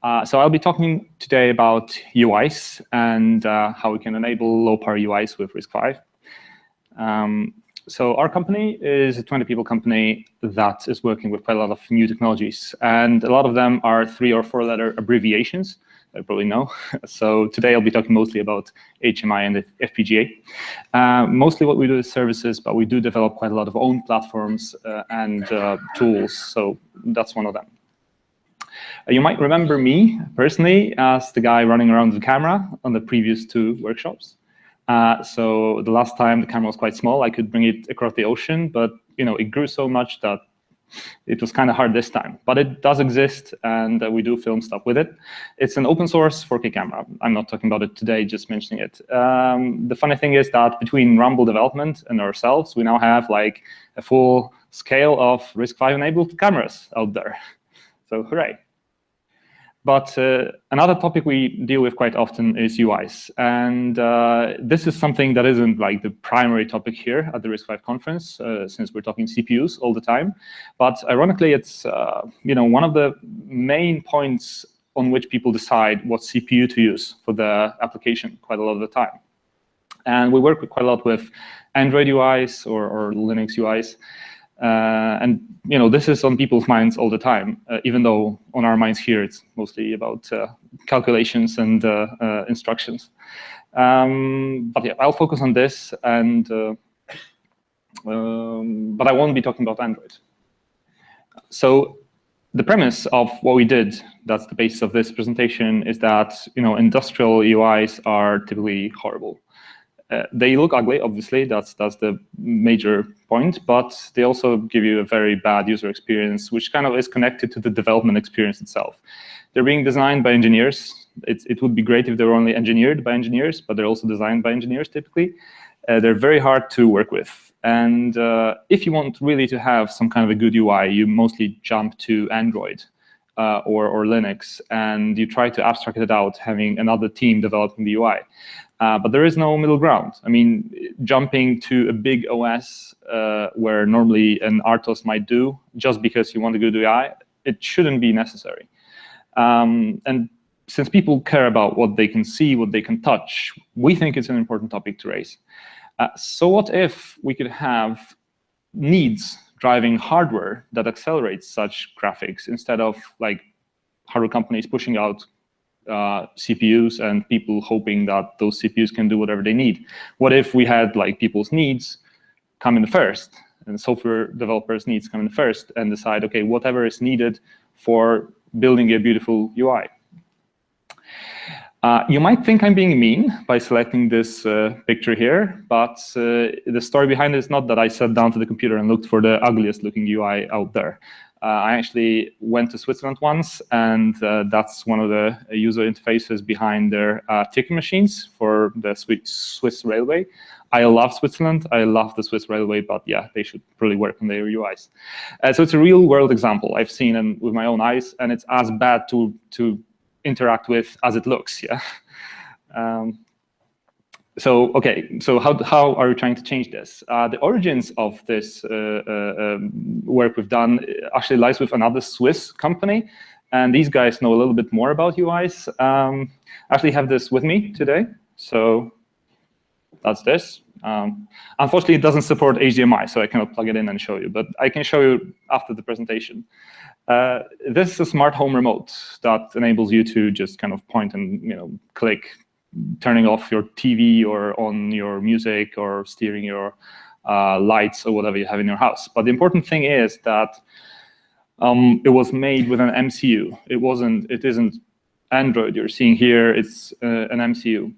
So I'll be talking today about UIs and how we can enable low-power UIs with RISC-V. So our company is a 20-people company that is working with quite a lot of new technologies. And a lot of them are 3- or 4-letter abbreviations, you probably know. So today I'll be talking mostly about HMI and FPGA. Mostly what we do is services, but we do develop quite a lot of own platforms and tools. So that's one of them. You might remember me personally as the guy running around with the camera on the previous 2 workshops. So the last time the camera was quite small, I could bring it across the ocean, but it grew so much that it was kind of hard this time. But it does exist, and we do film stuff with it. It's an open source 4K camera. I'm not talking about it today, just mentioning it. The funny thing is that between Rumble development and ourselves, we now have like a full scale of RISC-V enabled cameras out there. So hooray. But another topic we deal with quite often is UIs. And this is something that isn't like the primary topic here at the RISC-V conference, since we're talking CPUs all the time. But ironically, it's one of the main points on which people decide what CPU to use for the application quite a lot of the time. And we work quite a lot with Android UIs or Linux UIs. And this is on people's minds all the time, even though on our minds here it's mostly about calculations and instructions. But yeah, I'll focus on this, and but I won't be talking about Android. So the premise of what we did, that's the basis of this presentation, is that industrial UIs are typically horrible. They look ugly, obviously, that's the major point, but they also give you a very bad user experience, which kind of is connected to the development experience itself. They're being designed by engineers. It would be great if they were only engineered by engineers, but they're also designed by engineers typically. They're very hard to work with. And if you want really to have some kind of a good UI, you mostly jump to Android or Linux, and you try to abstract it out, having another team developing the UI. But there is no middle ground. I mean, jumping to a big OS where normally an RTOS might do, just because you want a good UI, it shouldn't be necessary. And since people care about what they can see, what they can touch, we think it's an important topic to raise. So what if we could have needs driving hardware that accelerates such graphics instead of like hardware companies pushing out CPUs and people hoping that those CPUs can do whatever they need? What if we had like people's needs come in first, and software developers' needs come in first, and decide, okay, whatever is needed for building a beautiful UI? You might think I'm being mean by selecting this picture here, but the story behind it is not that I sat down to the computer and looked for the ugliest looking UI out there. I actually went to Switzerland once, and that's one of the user interfaces behind their ticket machines for the Swiss railway. I love Switzerland. I love the Swiss railway, but yeah, they should really work on their UIs. So it's a real-world example I've seen with my own eyes, and it's as bad to interact with as it looks. Yeah. So how are we trying to change this? The origins of this work we've done actually lies with another Swiss company, and these guys know a little bit more about UIs. I actually have this with me today, so that's this. Unfortunately, it doesn't support HDMI, so I cannot plug it in and show you, but I can show you after the presentation. This is a smart home remote that enables you to just kind of point and click, turning off your TV or on your music or steering your lights or whatever you have in your house. But the important thing is that it was made with an MCU. It isn't Android you're seeing here. It's an MCU.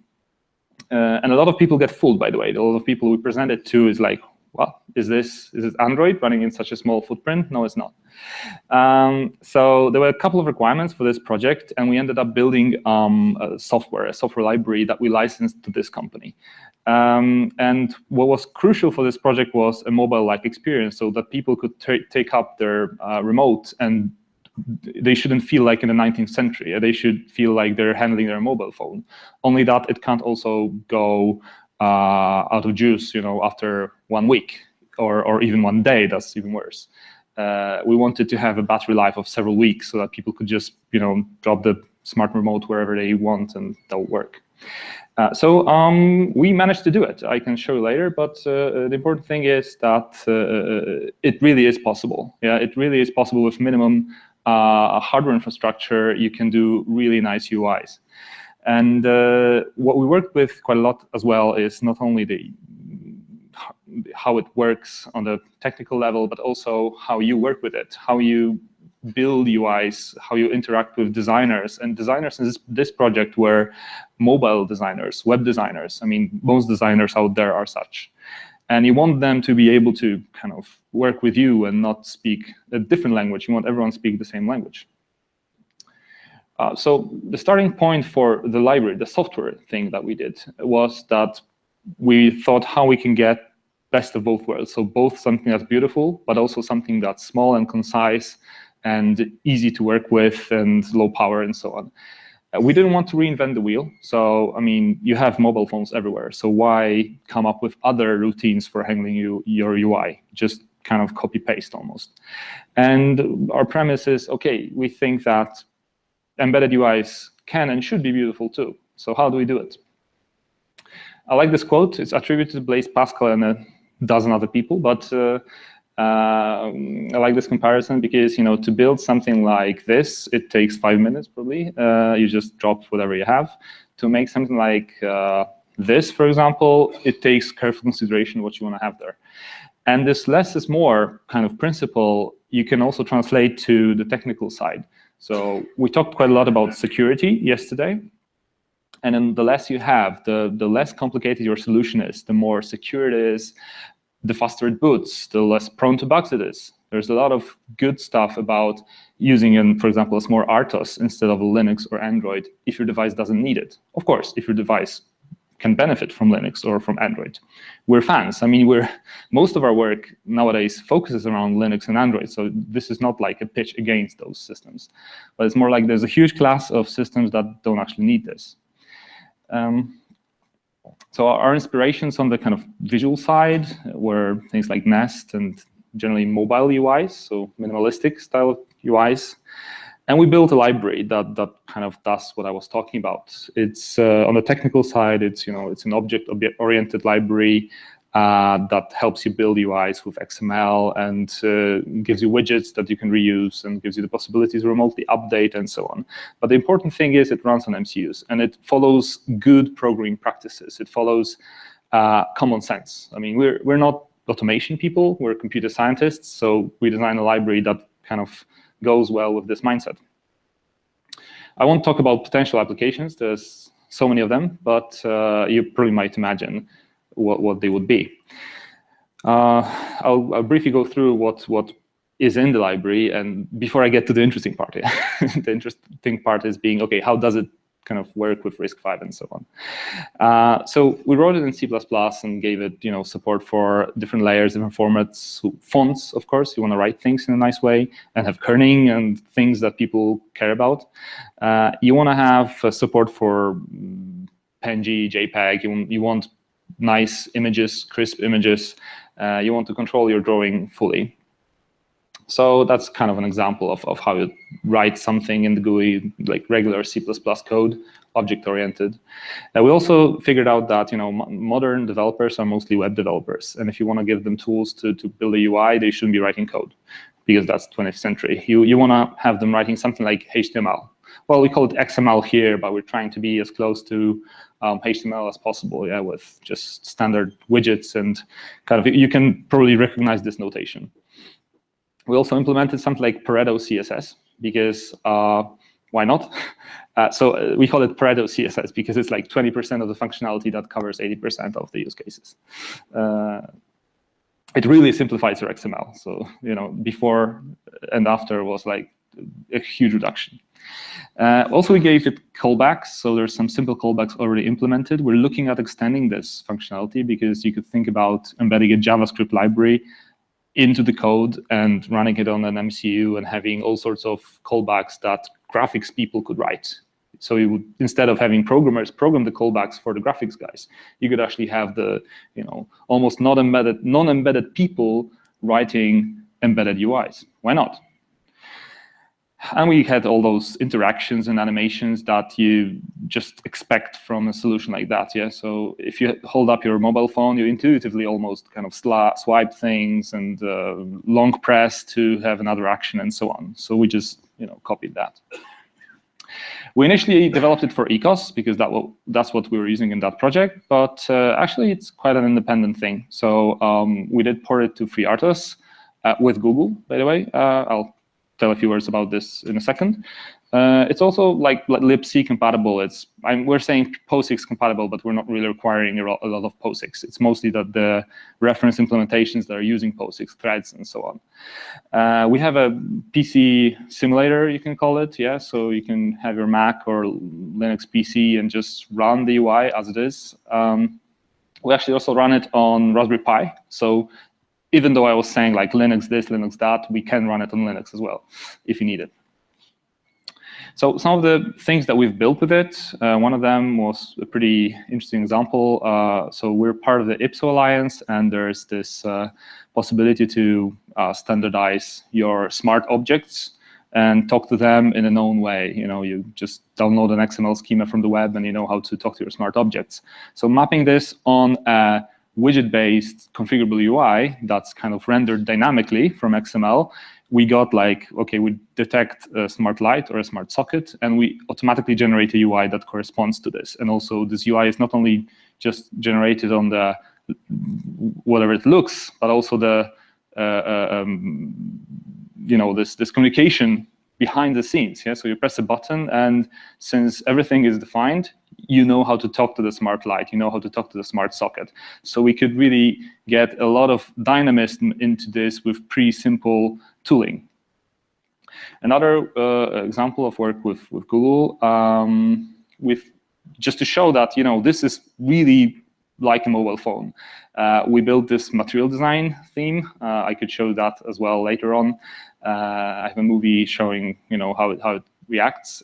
And a lot of people get fooled, by the way. A lot of people we present it to is like, well, is this Android running in such a small footprint? No, it's not. So there were a couple of requirements for this project, and we ended up building a software library that we licensed to this company. And what was crucial for this project was a mobile-like experience, so that people could take up their remote, and they shouldn't feel like in the 19th century. They should feel like they're handling their mobile phone. Only that it can't also go out of juice, after 1 week or even 1 day. That's even worse. We wanted to have a battery life of several weeks so that people could just, drop the smart remote wherever they want, and they'll work. So we managed to do it. I can show you later, but the important thing is that it really is possible. Yeah, it really is possible with minimum hardware infrastructure. You can do really nice UIs. And what we worked with quite a lot as well is not only how it works on the technical level, but also how you work with it, how you build UIs, how you interact with designers. And designers in this project were mobile designers, web designers. I mean, most designers out there are such. And you want them to be able to kind of work with you and not speak a different language. You want everyone to speak the same language. So the starting point for the library, the software thing that we did, was that we thought how we can get best of both worlds. So both something that's beautiful, but also something that's small and concise and easy to work with and low power and so on. We didn't want to reinvent the wheel. So, I mean, you have mobile phones everywhere. So why come up with other routines for handling your UI? Just kind of copy paste almost. And our premise is, OK, we think that embedded UIs can and should be beautiful too. So how do we do it? I like this quote. It's attributed to Blaise Pascal and a dozen other people, but I like this comparison because, to build something like this, it takes 5 minutes probably. You just drop whatever you have. To make something like this, for example, it takes careful consideration what you want to have there. And this less is more kind of principle you can also translate to the technical side. So we talked quite a lot about security yesterday. And then the less you have, the less complicated your solution is, the more secure it is, the faster it boots, the less prone to bugs it is. There's a lot of good stuff about using, for example, a small RTOS instead of Linux or Android if your device doesn't need it. Of course, if your device can benefit from Linux or from Android. We're fans. I mean, most of our work nowadays focuses around Linux and Android, so this is not like a pitch against those systems. But it's more like there's a huge class of systems that don't actually need this. So our inspirations on the kind of visual side were things like Nest and generally mobile UIs, so minimalistic style UIs. And we built a library that kind of does what I was talking about. It's on the technical side, it's an object-oriented library that helps you build UIs with XML and gives you widgets that you can reuse and gives you the possibility to remotely update and so on. But the important thing is it runs on MCUs and it follows good programming practices. It follows common sense. I mean, we're not automation people, we're computer scientists, so we design a library that kind of goes well with this mindset. I won't talk about potential applications. There's so many of them, but you probably might imagine what they would be. I'll briefly go through what is in the library, and before I get to the interesting part, the interesting part is being, okay, how does it kind of work with RISC-V and so on. So we wrote it in C++ and gave it support for different layers, different formats, fonts, of course. You want to write things in a nice way and have kerning and things that people care about. You want to have support for PNG, JPEG. You want nice images, crisp images. You want to control your drawing fully. So that's kind of an example of how you write something in the GUI, like regular C++ code, object-oriented. We also figured out that modern developers are mostly web developers, and if you want to give them tools to build a UI, they shouldn't be writing code, because that's 20th century. You want to have them writing something like HTML. Well, we call it XML here, but we're trying to be as close to HTML as possible, yeah, with just standard widgets, and kind of you can probably recognize this notation. We also implemented something like Pareto CSS because why not? So we call it Pareto CSS because it's like 20% of the functionality that covers 80% of the use cases. It really simplifies your XML. So before and after was like a huge reduction. Also, we gave it callbacks. So there's some simple callbacks already implemented. We're looking at extending this functionality because you could think about embedding a JavaScript library into the code and running it on an MCU and having all sorts of callbacks that graphics people could write. So you would, instead of having programmers program the callbacks for the graphics guys, you could actually have the almost non-embedded people writing embedded UIs. Why not? And we had all those interactions and animations that you just expect from a solution like that. Yeah. So if you hold up your mobile phone, you intuitively almost kind of swipe things and long press to have another action and so on. So we just copied that. We initially developed it for ECOS because that's what we were using in that project. But actually, it's quite an independent thing. So we did port it to FreeRTOS with Google, by the way. I'll tell a few words about this in a second. It's also like libc compatible. We're saying POSIX compatible, but we're not really requiring a lot of POSIX. It's mostly that the reference implementations that are using POSIX threads and so on. We have a PC simulator, you can call it. Yeah, so you can have your Mac or Linux PC and just run the UI as it is. We actually also run it on Raspberry Pi. So even though I was saying like Linux this, Linux that, we can run it on Linux as well if you need it. So some of the things that we've built with it, one of them was a pretty interesting example. So we're part of the IPSO Alliance, and there's this possibility to standardize your smart objects and talk to them in a known way. You just download an XML schema from the web, and you know how to talk to your smart objects. So mapping this on a widget-based configurable UI that's kind of rendered dynamically from XML, we got like, okay, we detect a smart light or a smart socket, and we automatically generate a UI that corresponds to this. And also, this UI is not only just generated on the whatever it looks, but also the this communication behind the scenes. Yeah, so you press a button, and since everything is defined, you know how to talk to the smart light, you know how to talk to the smart socket. So we could really get a lot of dynamism into this with pretty simple tooling. Another example of work with Google, just to show that this is really like a mobile phone. We built this material design theme. I could show that as well later on. I have a movie showing how it reacts.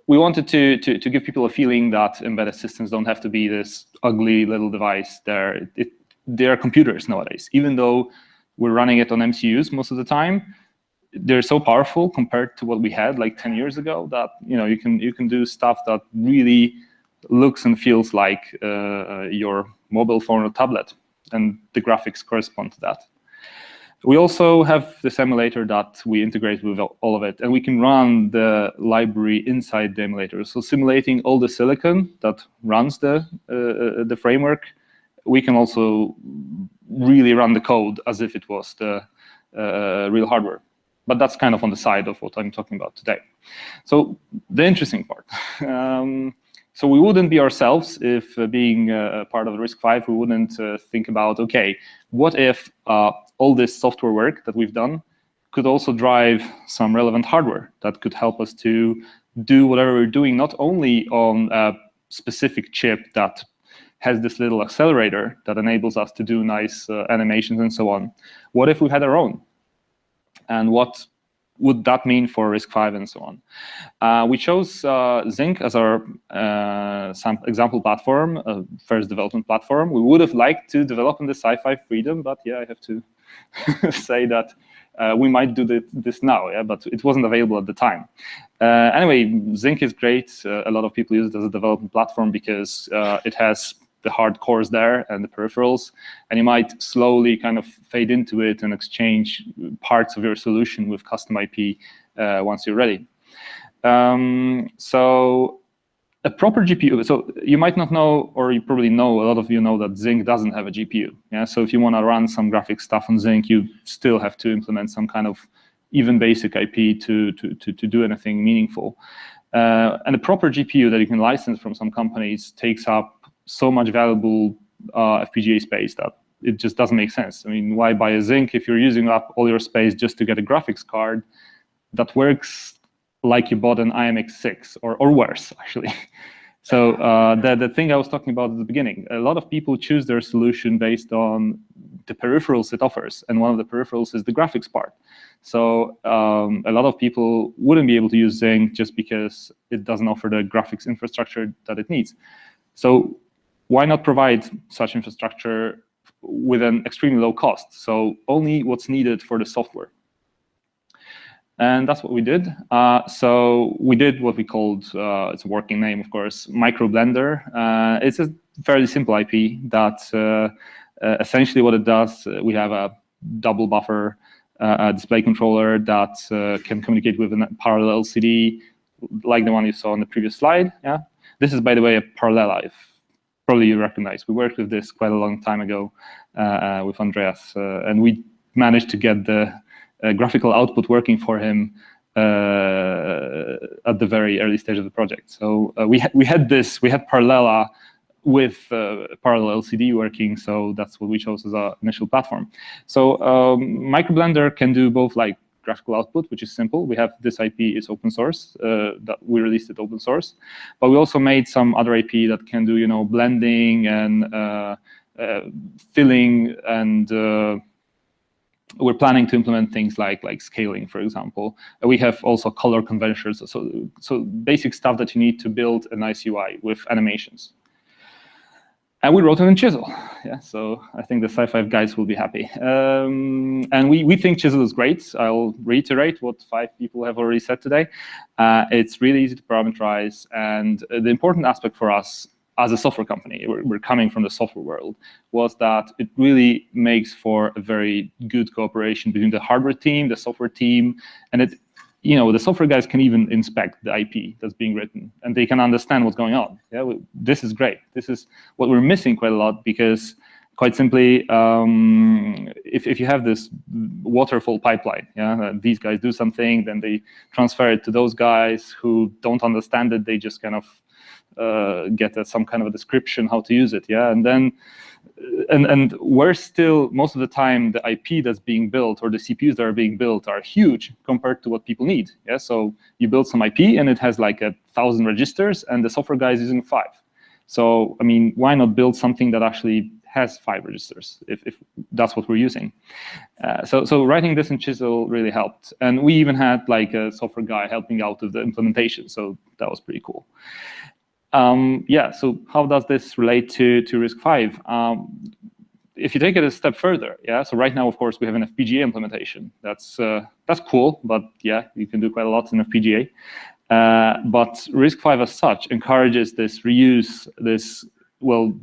We wanted to give people a feeling that embedded systems don't have to be this ugly little device. They're computers nowadays. Even though we're running it on MCUs most of the time, they're so powerful compared to what we had like 10 years ago that you can do stuff that really looks and feels like your mobile phone or tablet, and the graphics correspond to that. We also have this emulator that we integrate with all of it, and we can run the library inside the emulator. So simulating all the silicon that runs the framework, we can also really run the code as if it was the real hardware. But that's kind of on the side of what I'm talking about today. So the interesting part. So we wouldn't be ourselves if being part of the RISC-V, we wouldn't think about, okay, what if all this software work that we've done could also drive some relevant hardware that could help us to do whatever we're doing, not only on a specific chip that has this little accelerator that enables us to do nice animations and so on. What if we had our own? And what would that mean for RISC-V and so on? We chose Zinc as our example platform, first development platform. We would have liked to develop in the Sci-Fi Freedom, but yeah, I have to say that we might do this now, yeah, but it wasn't available at the time. Anyway, Zinc is great. A lot of people use it as a development platform because it has the hard cores there and the peripherals, and you might slowly kind of fade into it and exchange parts of your solution with custom IP once you're ready. So a proper GPU, so you might not know, or you probably know, a lot of you know that Zinc doesn't have a GPU. Yeah, so if you want to run some graphic stuff on Zinc, you still have to implement some kind of even basic IP to do anything meaningful. And a proper GPU that you can license from some companies takes up so much valuable FPGA space that it just doesn't make sense. I mean, why buy a Zinc if you're using up all your space just to get a graphics card that works like you bought an IMX6 or worse, actually? So the thing I was talking about at the beginning, a lot of people choose their solution based on the peripherals it offers, and one of the peripherals is the graphics part. So a lot of people wouldn't be able to use Zinc just because it doesn't offer the graphics infrastructure that it needs. So why not provide such infrastructure with an extremely low cost? So only what's needed for the software. And that's what we did. So we did what we called, it's a working name, of course, Microblender. It's a fairly simple IP that essentially what it does, we have a double buffer display controller that can communicate with a parallel LCD, like the one you saw on the previous slide. Yeah, this is, by the way, a parallel. Probably you recognize. We worked with this quite a long time ago with Andreas, and we managed to get the graphical output working for him at the very early stage of the project. So we had Parallella with parallel LCD working, so that's what we chose as our initial platform. So Microblender can do both like graphical output, which is simple. We have this IP, it's open source, that we released it open source. But we also made some other IP that can do, blending and filling, and we're planning to implement things like scaling, for example. We have also color conventions, so basic stuff that you need to build a nice UI with animations. And we wrote it in Chisel. Yeah, so I think the Sci5 guys will be happy. And we think Chisel is great. I'll reiterate what 5 people have already said today. It's really easy to parameterize. And the important aspect for us as a software company, we're coming from the software world, was that it really makes for a very good cooperation between the hardware team, the software team, and the software guys can even inspect the IP that's being written, and they can understand what's going on. Yeah, this is great. This is what we're missing quite a lot, because quite simply, if you have this waterfall pipeline, yeah, these guys do something, then they transfer it to those guys who don't understand it. They just kind of get some kind of a description how to use it, yeah, and then and we're still, most of the time, the IP that's being built or the CPUs that are being built are huge compared to what people need. Yeah, so you build some IP and it has like 1,000 registers, and the software guy is using 5. So I mean, why not build something that actually has 5 registers if that's what we're using? So writing this in Chisel really helped, and we even had like a software guy helping out with the implementation. So that was pretty cool. Yeah, so how does this relate to RISC-V? If you take it a step further, yeah, so right now, of course, we have an FPGA implementation. That's cool, but yeah, you can do quite a lot in FPGA. But RISC-V as such encourages this reuse,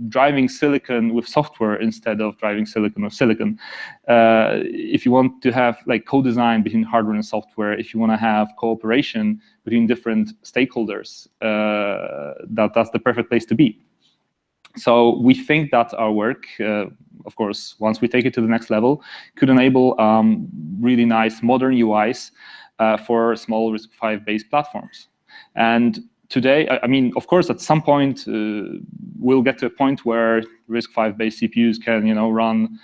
driving silicon with software instead of driving silicon with silicon. If you want to have like co-design between hardware and software, if you want to have cooperation between different stakeholders, that's the perfect place to be. So we think that our work, of course, once we take it to the next level, could enable really nice modern UIs for small RISC-V-based platforms. And today, I mean, of course, at some point, we'll get to a point where RISC-V-based CPUs can, run,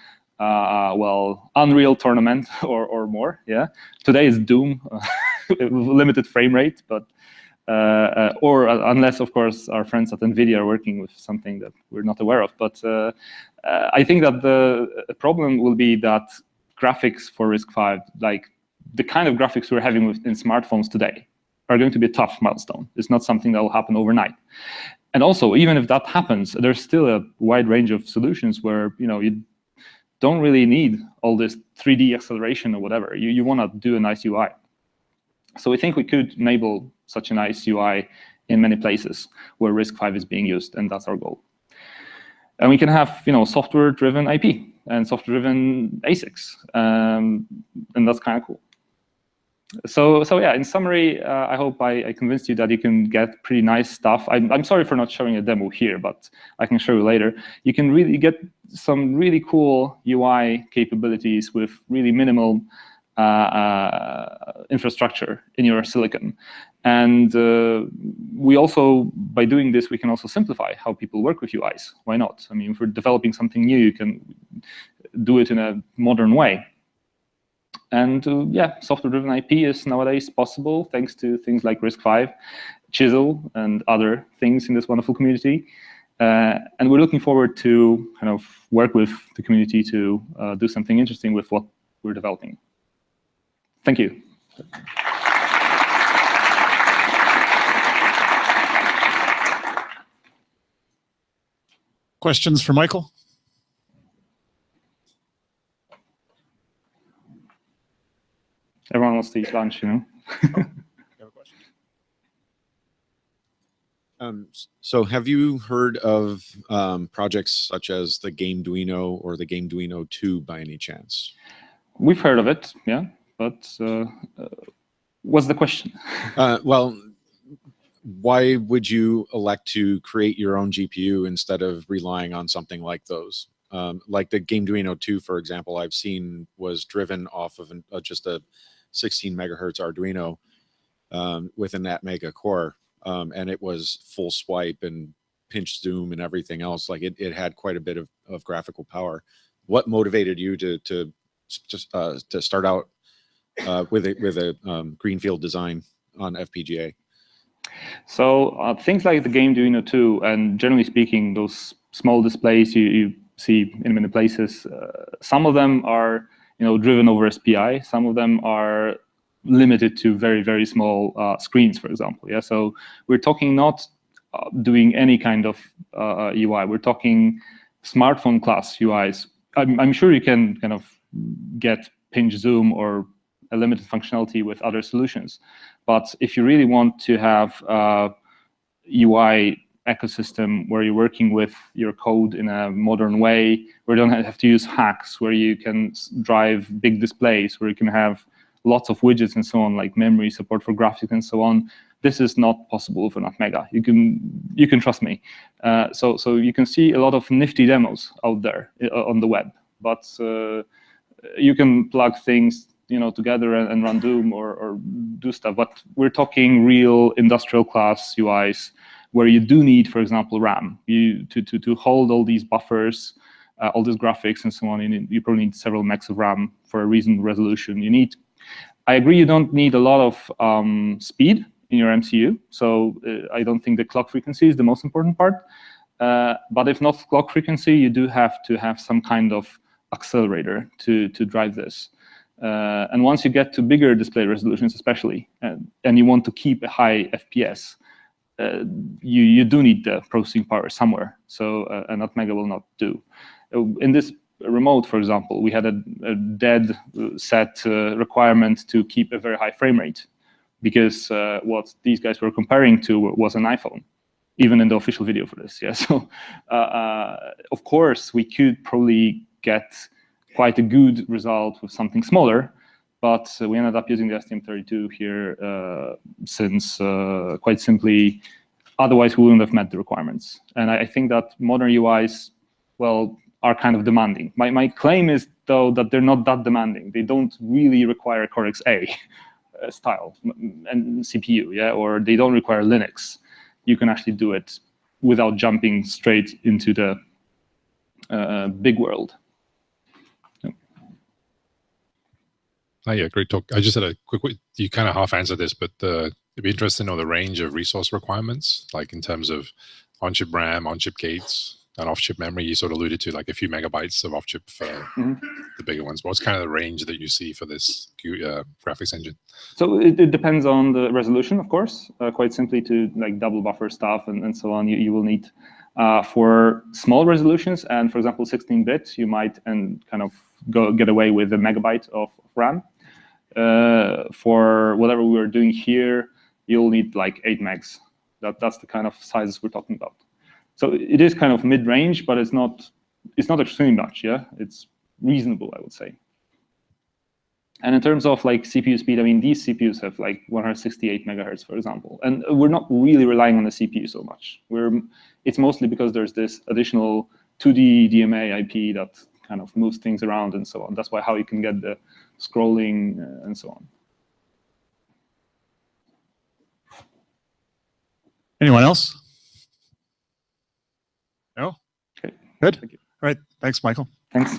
Unreal Tournament or more. Yeah. Today is Doom, limited frame rate, but or unless, of course, our friends at NVIDIA are working with something that we're not aware of. But I think that the problem will be that graphics for RISC-V, like the kind of graphics we're having in smartphones today, are going to be a tough milestone. It's not something that will happen overnight. And also, even if that happens, there's still a wide range of solutions where you don't really need all this 3D acceleration or whatever. You want to do a nice UI. So we think we could enable such a nice UI in many places where RISC-V is being used, and that's our goal. And we can have software-driven IP and software-driven ASICs, and that's kind of cool. So yeah, in summary, I hope I convinced you that you can get pretty nice stuff. I'm sorry for not showing a demo here, but I can show you later. You can really get some really cool UI capabilities with really minimal infrastructure in your silicon. And we also, by doing this, we can also simplify how people work with UIs. Why not? I mean, if we're developing something new, you can do it in a modern way. And yeah, software-driven IP is nowadays possible thanks to things like RISC-V, Chisel, and other things in this wonderful community. And we're looking forward to kind of work with the community to do something interesting with what we're developing. Thank you. Questions for Michael? Everyone wants wants to eat lunch, you know. You have a question? So have you heard of projects such as the Gameduino or the Gameduino 2 by any chance? We've heard of it, yeah, but what's the question? Well, why would you elect to create your own GPU instead of relying on something like those? Like the Gameduino 2, for example, I've seen was driven off of just a 16 megahertz Arduino with an Atmega core, and it was full swipe and pinch zoom and everything else. Like it had quite a bit of graphical power. What motivated you to start out with a greenfield design on FPGA? So things like the Gameduino 2, and generally speaking, those small displays you see in many places, some of them are driven over SPI. Some of them are limited to very, very small screens, for example. Yeah, so we're talking not doing any kind of UI. We're talking smartphone class UIs. I'm sure you can kind of get pinch zoom or a limited functionality with other solutions. But if you really want to have a UI ecosystem where you're working with your code in a modern way, where you don't have to use hacks, where you can drive big displays, where you can have lots of widgets and so on, like memory support for graphics and so on, this is not possible for Atmega. You can trust me. So you can see a lot of nifty demos out there on the web, but you can plug things together and run Doom or do stuff. But we're talking real industrial class UIs where you do need, for example, RAM. To hold all these buffers, all these graphics and so on, you probably need several megs of RAM for a reasonable resolution. I agree you don't need a lot of speed in your MCU. So I don't think the clock frequency is the most important part. But if not clock frequency, you do have to have some kind of accelerator to drive this. And once you get to bigger display resolutions, especially, and you want to keep a high FPS, you do need the processing power somewhere. So an Atmega will not do. In this remote, for example, we had a dead set requirement to keep a very high frame rate, because what these guys were comparing to was an iPhone, even in the official video for this. Yeah. So of course, we could probably get quite a good result with something smaller, but we ended up using the STM32 here since quite simply, otherwise we wouldn't have met the requirements. And I think that modern UIs, well, are kind of demanding. My claim is, though, that they're not that demanding. They don't really require Cortex-A style and CPU, yeah, or they don't require Linux. You can actually do it without jumping straight into the big world. Oh, yeah, great talk. I just had a quick, you kind of half answered this, but it'd be interesting to know the range of resource requirements, like in terms of on-chip RAM, on-chip gates, and off-chip memory. You sort of alluded to like a few megabytes of off-chip for the bigger ones. What's kind of the range that you see for this graphics engine? So it depends on the resolution, of course. Quite simply, to like double buffer stuff and so on, you will need for small resolutions. And for example, 16-bit, you might kind of get away with a megabyte of RAM. For whatever we were doing here, you'll need like 8 megs. That's the kind of sizes we're talking about. So it is kind of mid-range, but it's not extremely much. Yeah, it's reasonable, I would say. And in terms of like CPU speed, I mean, these CPUs have like 168 megahertz, for example, and we're not really relying on the CPU so much. It's mostly because there's this additional 2D DMA IP that kind of moves things around and so on. That's why how you can get the scrolling and so on. Anyone else? No? Okay. Good. Thank you. All right. Thanks, Michael. Thanks.